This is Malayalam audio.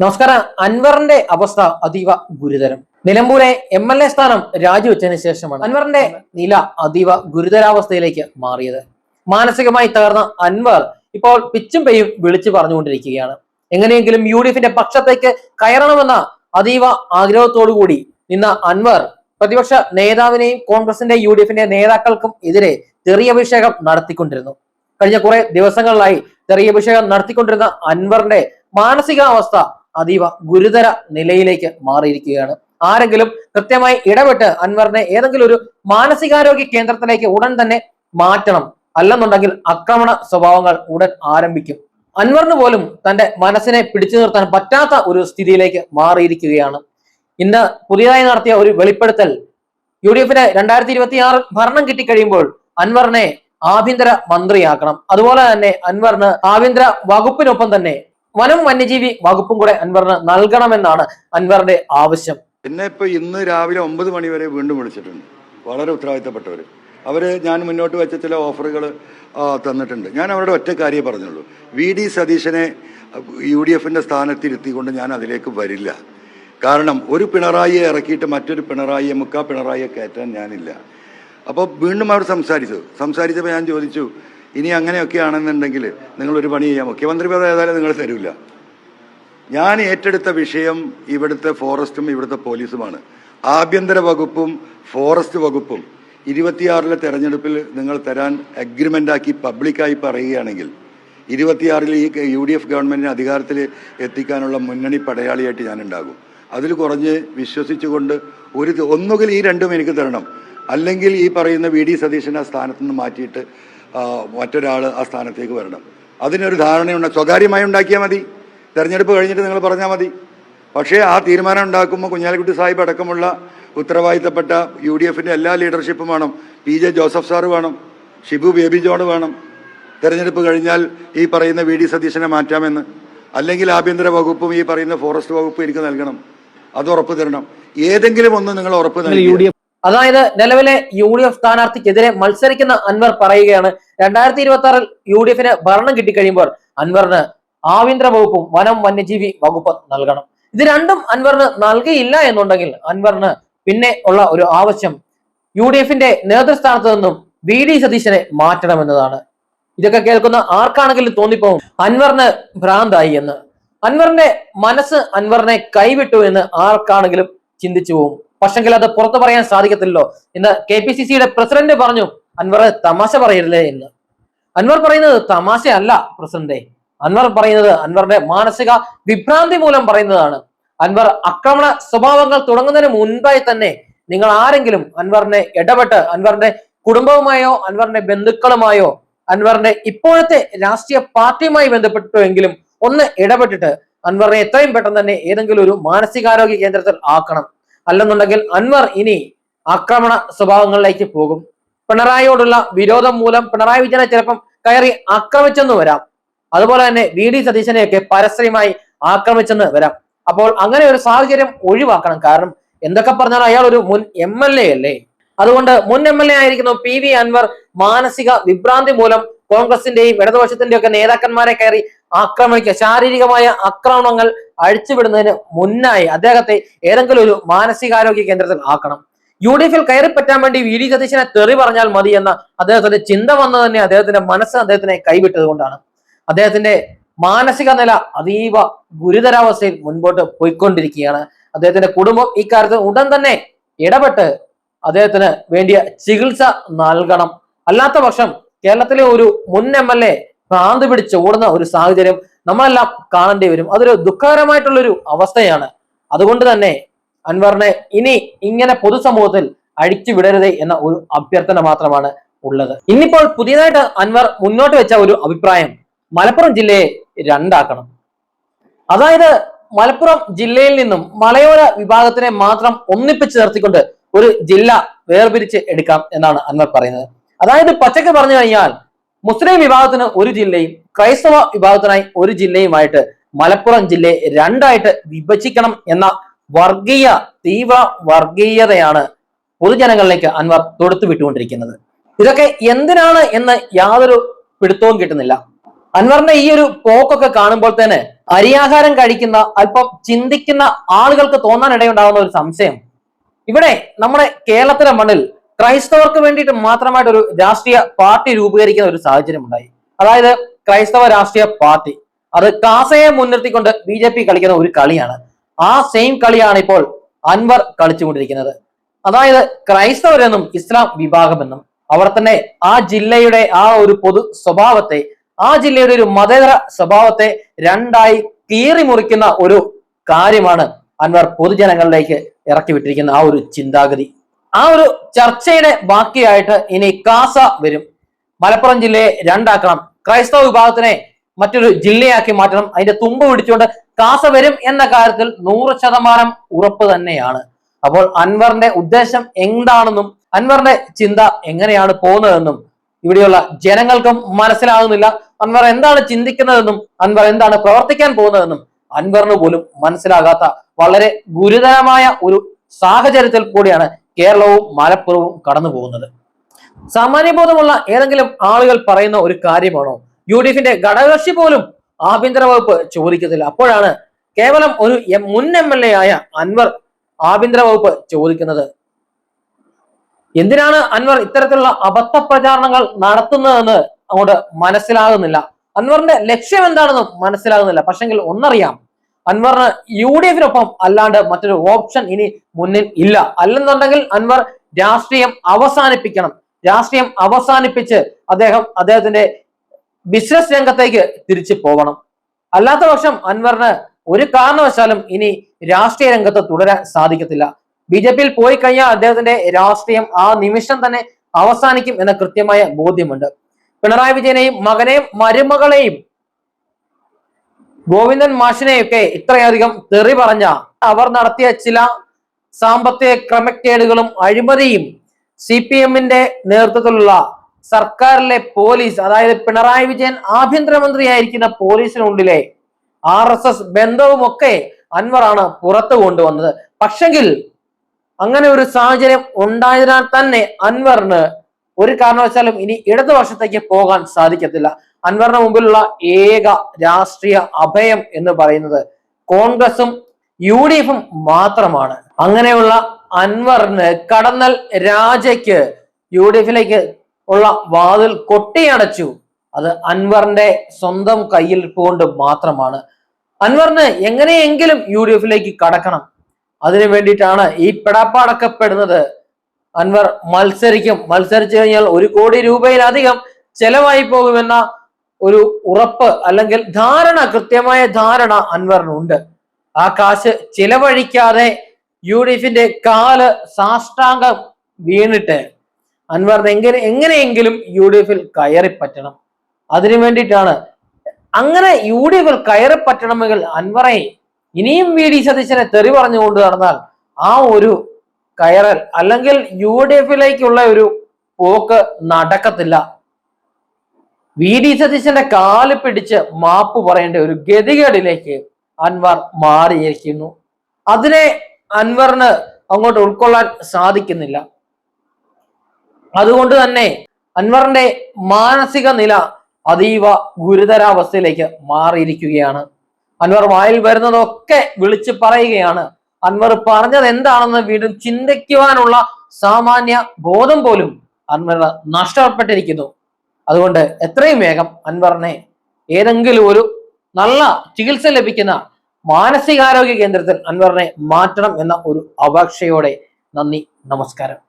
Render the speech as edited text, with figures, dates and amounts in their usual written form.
നമസ്കാരം. അൻവറിന്റെ അവസ്ഥ അതീവ ഗുരുതരം. നിലമ്പൂരെ MLA സ്ഥാനം രാജിവെച്ചതിന് ശേഷമാണ് അൻവറിന്റെ നില അതീവ ഗുരുതരാവസ്ഥയിലേക്ക് മാറിയത്. മാനസികമായി തകർന്ന അൻവർ ഇപ്പോൾ പിച്ചും പെയ്യും വിളിച്ചു പറഞ്ഞുകൊണ്ടിരിക്കുകയാണ്. എങ്ങനെയെങ്കിലും UDF-ന്റെ പക്ഷത്തേക്ക് കയറണമെന്ന അതീവ ആഗ്രഹത്തോടുകൂടി നിന്ന അൻവർ പ്രതിപക്ഷ നേതാവിനെയും കോൺഗ്രസിന്റെ UDF-ന്റെ നേതാക്കൾക്കും എതിരെ തെറിയഭിഷേകം നടത്തിക്കൊണ്ടിരുന്നു. കഴിഞ്ഞ കുറെ ദിവസങ്ങളിലായി തെറിയഭിഷേകം നടത്തിക്കൊണ്ടിരുന്ന അൻവറിന്റെ മാനസികാവസ്ഥ അതീവ ഗുരുതര നിലയിലേക്ക് മാറിയിരിക്കുകയാണ്. ആരെങ്കിലും കൃത്യമായി ഇടപെട്ട് അൻവറിനെ ഏതെങ്കിലും ഒരു മാനസികാരോഗ്യ കേന്ദ്രത്തിലേക്ക് ഉടൻ തന്നെ മാറ്റണം. അല്ലെന്നുണ്ടെങ്കിൽ ആക്രമണ സ്വഭാവങ്ങൾ ഉടൻ ആരംഭിക്കും. അൻവറിന് പോലും തന്റെ മനസ്സിനെ പിടിച്ചു നിർത്താൻ പറ്റാത്ത ഒരു സ്ഥിതിയിലേക്ക് മാറിയിരിക്കുകയാണ്. ഇന്ന് പുതിയതായി നടത്തിയ ഒരു വെളിപ്പെടുത്തൽ, UDF-ന് 2026 ഭരണം കിട്ടിക്കഴിയുമ്പോൾ അൻവറിനെ ആഭ്യന്തര മന്ത്രിയാക്കണം. അതുപോലെ തന്നെ അൻവറിന് ആഭ്യന്തര വകുപ്പിനൊപ്പം തന്നെ വനം വന്യജീവി വകുപ്പും കൂടെ അൻവറിന് നൽകണമെന്നാണ് അൻവറിന്റെ ആവശ്യം. എന്നെ ഇന്ന് രാവിലെ 9 മണി വരെ വീണ്ടും വിളിച്ചിട്ടുണ്ട്. വളരെ ഉത്തരവാദിത്തപ്പെട്ടവർ. ഞാൻ മുന്നോട്ട് വെച്ച ചില ഓഫറുകൾ തന്നിട്ടുണ്ട്. ഞാൻ അവരുടെ ഒറ്റ കാര്യമേ പറഞ്ഞുള്ളൂ. VD സതീശനെ UDF-ന്റെ സ്ഥാനത്തിരുത്തിക്കൊണ്ട് ഞാൻ അതിലേക്ക് വരില്ല. കാരണം ഒരു പിണറായിയെ ഇറക്കിയിട്ട് മറ്റൊരു പിണറായിയെ പിണറായിയെ കയറ്റാൻ ഞാനില്ല. അപ്പോൾ വീണ്ടും അവർ സംസാരിച്ചപ്പോൾ ഞാൻ ചോദിച്ചു, ഇനി അങ്ങനെയൊക്കെ ആണെന്നുണ്ടെങ്കിൽ നിങ്ങളൊരു പണി ചെയ്യാം, മുഖ്യമന്ത്രി പദം ഏതായാലും നിങ്ങൾ തരില്ല. ഞാൻ ഏറ്റെടുത്ത വിഷയം ഇവിടുത്തെ ഫോറസ്റ്റും ഇവിടുത്തെ പോലീസുമാണ്. ആഭ്യന്തര വകുപ്പും ഫോറസ്റ്റ് വകുപ്പും 26-ലെ തെരഞ്ഞെടുപ്പിൽ നിങ്ങൾ തരാൻ അഗ്രിമെൻ്റാക്കി പബ്ലിക്കായി പറയുകയാണെങ്കിൽ 26-ൽ ഈ UDF ഗവൺമെൻറ്റിനെ അധികാരത്തിൽ എത്തിക്കാനുള്ള മുന്നണി പടയാളിയായിട്ട് ഞാൻ ഉണ്ടാകും. അതിൽ കുറഞ്ഞ് വിശ്വസിച്ചുകൊണ്ട് ഒന്നുകിൽ ഈ രണ്ടും എനിക്ക് തരണം, അല്ലെങ്കിൽ ഈ പറയുന്ന VD സതീശനെ ആ സ്ഥാനത്ത് നിന്ന് മാറ്റിയിട്ട് മറ്റൊരാൾ ആ സ്ഥാനത്തേക്ക് വരണം. അതിനൊരു ധാരണയുണ്ട്. സ്വകാര്യമായി ഉണ്ടാക്കിയാൽ മതി, തെരഞ്ഞെടുപ്പ് കഴിഞ്ഞിട്ട് നിങ്ങൾ പറഞ്ഞാൽ മതി. പക്ഷേ ആ തീരുമാനം ഉണ്ടാക്കുമ്പോൾ കുഞ്ഞാലിക്കുട്ടി സാഹിബ് അടക്കമുള്ള ഉത്തരവാദിത്തപ്പെട്ട UDF-ന്റെ എല്ലാ ലീഡർഷിപ്പും വേണം. PJ ജോസഫ് സാറ് വേണം, ഷിബു ബേബി ജോൺ വേണം. തെരഞ്ഞെടുപ്പ് കഴിഞ്ഞാൽ ഈ പറയുന്ന VD സതീശനെ മാറ്റാമെന്ന്, അല്ലെങ്കിൽ ആഭ്യന്തര വകുപ്പും ഈ പറയുന്ന ഫോറസ്റ്റ് വകുപ്പും എനിക്ക് നൽകണം. അത് ഉറപ്പ് തരണം. ഏതെങ്കിലും ഒന്ന് നിങ്ങൾ ഉറപ്പ് നൽകി. അതായത് നിലവിലെ UDF സ്ഥാനാർത്ഥിക്കെതിരെ മത്സരിക്കുന്ന അൻവർ പറയുകയാണ് 2026-ൽ UDF-ന് ഭരണം കിട്ടിക്കഴിയുമ്പോൾ അൻവറിന് ആഭ്യന്തര വകുപ്പും വനം വന്യജീവി വകുപ്പ് നൽകണം. ഇത് രണ്ടും അൻവറിന് നൽകിയില്ല എന്നുണ്ടെങ്കിൽ അൻവറിന് പിന്നെ ഉള്ള ഒരു ആവശ്യം UDF-ന്റെ നേതൃസ്ഥാനത്ത് നിന്നും VD സതീശനെ മാറ്റണമെന്നതാണ്. ഇതൊക്കെ കേൾക്കുന്ന ആർക്കാണെങ്കിലും തോന്നിപ്പോവും അൻവറിന് ഭ്രാന്തായി എന്ന്. അൻവറിന്റെ മനസ്സ് അൻവറിനെ കൈവിട്ടു എന്ന് ആർക്കാണെങ്കിലും ചിന്തിച്ചു പോവും. പക്ഷെങ്കിൽ അത് പുറത്തു പറയാൻ സാധിക്കത്തില്ലല്ലോ. ഇന്ന് KPCC-യുടെ പ്രസിഡന്റ് പറഞ്ഞു, അൻവർ തമാശ പറയരുതേ എന്ന്. അൻവർ പറയുന്നത് തമാശയല്ല പ്രസിഡന്റെ. അൻവർ പറയുന്നത് അൻവറിന്റെ മാനസിക വിഭ്രാന്തി മൂലം പറയുന്നതാണ്. അൻവർ ആക്രമണ സ്വഭാവങ്ങൾ തുടങ്ങുന്നതിന് മുൻപായി തന്നെ നിങ്ങൾ ആരെങ്കിലും അൻവറിനെ ഇടപെട്ട് അൻവറിന്റെ കുടുംബവുമായോ അൻവറിന്റെ ബന്ധുക്കളുമായോ അൻവറിന്റെ ഇപ്പോഴത്തെ രാഷ്ട്രീയ പാർട്ടിയുമായി ബന്ധപ്പെട്ടുവെങ്കിലും ഒന്ന് ഇടപെട്ടിട്ട് അൻവറിനെ എത്രയും പെട്ടെന്ന് തന്നെ ഏതെങ്കിലും ഒരു മാനസികാരോഗ്യ കേന്ദ്രത്തിൽ ആക്കണം. അല്ലെന്നുണ്ടെങ്കിൽ അൻവർ ഇനി ആക്രമണ സ്വഭാവങ്ങളിലേക്ക് പോകും. പിണറായിയോടുള്ള വിരോധം മൂലം പിണറായി വിജയനെ ചിലപ്പം കയറി ആക്രമിച്ചെന്ന് വരാം. അതുപോലെ തന്നെ VD സതീശനെയൊക്കെ പരസ്യമായി ആക്രമിച്ചെന്ന് വരാം. അപ്പോൾ അങ്ങനെ ഒരു സാഹചര്യം ഒഴിവാക്കണം. കാരണം എന്തൊക്കെ പറഞ്ഞാൽ അയാൾ ഒരു മുൻ MLA അല്ലേ. അതുകൊണ്ട് മുൻ MLA ആയിരിക്കുന്ന PV അൻവർ മാനസിക വിഭ്രാന്തി മൂലം കോൺഗ്രസിന്റെയും ഇടതുപക്ഷത്തിന്റെയും ഒക്കെ നേതാക്കന്മാരെ കയറി ആക്രമിക്കുക, ശാരീരികമായ ആക്രമണങ്ങൾ അഴിച്ചുവിടുന്നതിന് മുന്നായി അദ്ദേഹത്തെ ഏതെങ്കിലും ഒരു മാനസികാരോഗ്യ കേന്ദ്രത്തിൽ ആക്കണം. UDF-ൽ കയറി പറ്റാൻ വേണ്ടി VD സതീശനെ തെറി പറഞ്ഞാൽ മതി എന്ന അദ്ദേഹത്തിന്റെ ചിന്ത വന്നത് തന്നെ അദ്ദേഹത്തിന്റെ മനസ്സ് അദ്ദേഹത്തിനെ കൈവിട്ടത് കൊണ്ടാണ്. അദ്ദേഹത്തിന്റെ മാനസിക നില അതീവ ഗുരുതരാവസ്ഥയിൽ മുൻപോട്ട് പോയിക്കൊണ്ടിരിക്കുകയാണ്. അദ്ദേഹത്തിന്റെ കുടുംബം ഇക്കാര്യത്തിൽ ഉടൻ തന്നെ ഇടപെട്ട് അദ്ദേഹത്തിന് വേണ്ടിയ ചികിത്സ നൽകണം. അല്ലാത്ത പക്ഷം കേരളത്തിലെ ഒരു മുൻ MLA ഭ്രാന്ത് പിടിച്ച് ഓടുന്ന ഒരു സാഹചര്യം നമ്മളെല്ലാം കാണേണ്ടി വരും. അതൊരു ദുഃഖകരമായിട്ടുള്ളൊരു അവസ്ഥയാണ്. അതുകൊണ്ട് തന്നെ അൻവറിനെ ഇനി ഇങ്ങനെ പൊതുസമൂഹത്തിൽ അഴിച്ചു വിടരുതേ എന്ന ഒരു അഭ്യർത്ഥന മാത്രമാണ് ഉള്ളത്. ഇന്നിപ്പോൾ പുതിയതായിട്ട് അൻവർ മുന്നോട്ട് വെച്ച ഒരു അഭിപ്രായം മലപ്പുറം ജില്ലയെ രണ്ടാക്കണം. അതായത് മലപ്പുറം ജില്ലയിൽ നിന്നും മലയോര വിഭാഗത്തിനെ മാത്രം ഒന്നിപ്പിച്ച് നിർത്തിക്കൊണ്ട് ഒരു ജില്ല വേർപിരിച്ച് എടുക്കാം എന്നാണ് അൻവർ പറയുന്നത്. അതായത് പച്ചക്ക് പറഞ്ഞു കഴിഞ്ഞാൽ മുസ്ലിം വിഭാഗത്തിന് ഒരു ജില്ലയും ക്രൈസ്തവ വിഭാഗത്തിനായി ഒരു ജില്ലയുമായിട്ട് മലപ്പുറം ജില്ലയെ രണ്ടായിട്ട് വിഭജിക്കണം എന്ന തീവ്ര വർഗീയതയാണ് പൊതുജനങ്ങളിലേക്ക് അൻവർ തൊടുത്തു വിട്ടുകൊണ്ടിരിക്കുന്നത്. ഇതൊക്കെ എന്തിനാണ് എന്ന് യാതൊരു പിടുത്തവും കിട്ടുന്നില്ല. അൻവറിന്റെ ഈ ഒരു പോക്കൊക്കെ കാണുമ്പോൾ തന്നെ അരിയാഹാരം കഴിക്കുന്ന അല്പം ചിന്തിക്കുന്ന ആളുകൾക്ക് തോന്നാനിടയുണ്ടാകുന്ന ഒരു സംശയം, ഇവിടെ നമ്മുടെ കേരളത്തിലെ മണ്ണിൽ ക്രൈസ്തവർക്ക് വേണ്ടിയിട്ട് മാത്രമായിട്ട് ഒരു രാഷ്ട്രീയ പാർട്ടി രൂപീകരിക്കുന്ന ഒരു സാഹചര്യം ഉണ്ടായി. അതായത് ക്രൈസ്തവ രാഷ്ട്രീയ പാർട്ടി, അത് കാസയെ മുൻനിർത്തിക്കൊണ്ട് BJP കളിക്കുന്ന ഒരു കളിയാണ്. ആ സെയിം കളിയാണ് ഇപ്പോൾ അൻവർ കളിച്ചുകൊണ്ടിരിക്കുന്നത്. അതായത് ക്രൈസ്തവരെന്നും ഇസ്ലാം വിഭാഗമെന്നും അവർ തന്നെ ആ ജില്ലയുടെ ആ ഒരു പൊതു സ്വഭാവത്തെ, ആ ജില്ലയുടെ ഒരു മതേതര സ്വഭാവത്തെ രണ്ടായി കീറി മുറിക്കുന്ന ഒരു കാര്യമാണ് അൻവർ പൊതുജനങ്ങളിലേക്ക് ഇറക്കി വിട്ടിരിക്കുന്ന ആ ഒരു ചിന്താഗതി. ആ ഒരു ചർച്ചയുടെ ബാക്കിയായിട്ട് ഇനി കാസ വരും. മലപ്പുറം ജില്ലയെ രണ്ടാക്കണം, ക്രൈസ്തവ വിഭാഗത്തിനെ മറ്റൊരു ജില്ലയാക്കി മാറ്റണം, അതിന്റെ തുമ്പ് പിടിച്ചുകൊണ്ട് കാസ വരും എന്ന കാര്യത്തിൽ 100% ഉറപ്പ് തന്നെയാണ്. അപ്പോൾ അൻവറിന്റെ ഉദ്ദേശം എന്താണെന്നും അൻവറിന്റെ ചിന്ത എങ്ങനെയാണ് പോകുന്നതെന്നും ഇവിടെയുള്ള ജനങ്ങൾക്കും മനസ്സിലാകുന്നില്ല. അൻവർ എന്താണ് ചിന്തിക്കുന്നതെന്നും അൻവർ എന്താണ് പ്രവർത്തിക്കാൻ പോകുന്നതെന്നും അൻവറിന് പോലും മനസ്സിലാകാത്ത വളരെ ഗുരുതരമായ ഒരു സാഹചര്യത്തിൽ കൂടിയാണ് കേരളവും മലപ്പുറവും കടന്നു പോകുന്നത്. സാമാന്യബോധമുള്ള ഏതെങ്കിലും ആളുകൾ പറയുന്ന ഒരു കാര്യമാണോ UDFന്റെ ഘടകകക്ഷി പോലും ആഭ്യന്തര വകുപ്പ് ചോദിക്കത്തില്ല? അപ്പോഴാണ് കേവലം ഒരു മുൻ MLA ആയ അൻവർ ആഭ്യന്തര വകുപ്പ് ചോദിക്കുന്നത്. എന്തിനാണ് അൻവർ ഇത്തരത്തിലുള്ള അബദ്ധ പ്രചാരണങ്ങൾ നടത്തുന്നതെന്ന് അങ്ങോട്ട് മനസ്സിലാകുന്നില്ല. അൻവറിന്റെ ലക്ഷ്യം എന്താണെന്നും മനസ്സിലാകുന്നില്ല. പക്ഷെങ്കിൽ ഒന്നറിയാം, അൻവറിന് UDFനൊപ്പം അല്ലാണ്ട് മറ്റൊരു ഓപ്ഷൻ ഇനി മുന്നിൽ ഇല്ല. അല്ലെന്നുണ്ടെങ്കിൽ അൻവർ രാഷ്ട്രീയം അവസാനിപ്പിക്കണം. രാഷ്ട്രീയം അവസാനിപ്പിച്ച് അദ്ദേഹത്തിന്റെ ബിസിനസ് രംഗത്തേക്ക് തിരിച്ചു പോകണം. അല്ലാത്ത പക്ഷം അൻവറിന് ഒരു കാരണവശാലും ഇനി രാഷ്ട്രീയ രംഗത്ത് തുടരാൻ സാധിക്കത്തില്ല. BJPയിൽ പോയി കഴിഞ്ഞാൽ അദ്ദേഹത്തിന്റെ രാഷ്ട്രീയം ആ നിമിഷം തന്നെ അവസാനിക്കും എന്ന കൃത്യമായ ബോധ്യമുണ്ട്. പിണറായി വിജയനെയും മകനെയും മരുമകളെയും ഗോവിന്ദൻ മാഷിനെയൊക്കെ ഇത്രയധികം തെറി പറഞ്ഞ അവർ നടത്തിയ ചില സാമ്പത്തിക ക്രമക്കേടുകളും അഴിമതിയും CPMന്റെ നേതൃത്വത്തിലുള്ള സർക്കാരിലെ പോലീസ്, അതായത് പിണറായി വിജയൻ ആഭ്യന്തരമന്ത്രിയായിരിക്കുന്ന പോലീസിനുള്ളിലെ RSS ബന്ധവുമൊക്കെ അൻവറാണ് പുറത്തു കൊണ്ടുവന്നത്. പക്ഷെങ്കിൽ അങ്ങനെ ഒരു സാഹചര്യം ഉണ്ടായതിനാൽ തന്നെ അൻവറിന് ഒരു കാരണവശാലും ഇനി ഇടതുപക്ഷത്തേക്ക് പോകാൻ സാധിക്കത്തില്ല. അൻവറിന് മുമ്പിലുള്ള ഏക രാഷ്ട്രീയ അഭയം എന്ന് പറയുന്നത് കോൺഗ്രസും UDFും മാത്രമാണ്. അങ്ങനെയുള്ള അൻവറിന് കടന്നൽ രാജയ്ക്ക് UDFിലേക്ക് ഉള്ള വാതിൽ കൊട്ടിയടച്ചു. അത് അൻവറിന്റെ സ്വന്തം കയ്യിൽ കൊണ്ട് മാത്രമാണ്. അൻവറിന് എങ്ങനെയെങ്കിലും UDFിലേക്ക് കടക്കണം. അതിനു വേണ്ടിയിട്ടാണ് ഈ പെടാപ്പാടൊക്കെ പെടുന്നത്. അൻവർ മത്സരിച്ചു കഴിഞ്ഞാൽ 1 കോടി രൂപയിലധികം ചെലവായി പോകുമെന്ന ഒരു ഉറപ്പ് അല്ലെങ്കിൽ കൃത്യമായ ധാരണ അൻവറിനുണ്ട്. ആ കാശ് ചിലവഴിക്കാതെ UDFന്റെ കാല് സാഷ്ടാംഗം വീണിട്ട് അൻവറിന് എങ്ങനെയെങ്കിലും UDFിൽ കയറിപ്പറ്റണം. അതിനു വേണ്ടിയിട്ടാണ്. അങ്ങനെ UDFിൽ കയറിപ്പറ്റണമെങ്കിൽ അൻവറെ ഇനിയും VD സതീശനെ തെറി പറഞ്ഞുകൊണ്ട് നടന്നാൽ ആ ഒരു കയറൽ അല്ലെങ്കിൽ UDFിലേക്കുള്ള ഒരു പോക്ക് നടക്കത്തില്ല. VD സതീശന്റെ കാല് പിടിച്ച് മാപ്പ് പറയേണ്ട ഒരു ഗതികേടിലേക്ക് അൻവർ മാറിയിരിക്കുന്നു. അതിനെ അൻവറിന് അങ്ങോട്ട് ഉൾക്കൊള്ളാൻ സാധിക്കുന്നില്ല. അതുകൊണ്ട് തന്നെ അൻവറിന്റെ മാനസിക നില അതീവ ഗുരുതരാവസ്ഥയിലേക്ക് മാറിയിരിക്കുകയാണ്. അൻവർ വായിൽ വരുന്നതൊക്കെ വിളിച്ചു പറയുകയാണ്. അൻവർ പറഞ്ഞത് എന്താണെന്ന് വീണ്ടും ചിന്തിക്കുവാനുള്ള സാമാന്യ ബോധം പോലും അൻവറിന് നഷ്ടപ്പെട്ടിരിക്കുന്നു. അതുകൊണ്ട് എത്രയും വേഗം അൻവറിനെ ഏതെങ്കിലും ഒരു നല്ല ചികിത്സ ലഭിക്കുന്ന മാനസികാരോഗ്യ കേന്ദ്രത്തിൽ അൻവറിനെ മാറ്റണം എന്ന ഒരു അപേക്ഷയോടെ നന്ദി, നമസ്കാരം.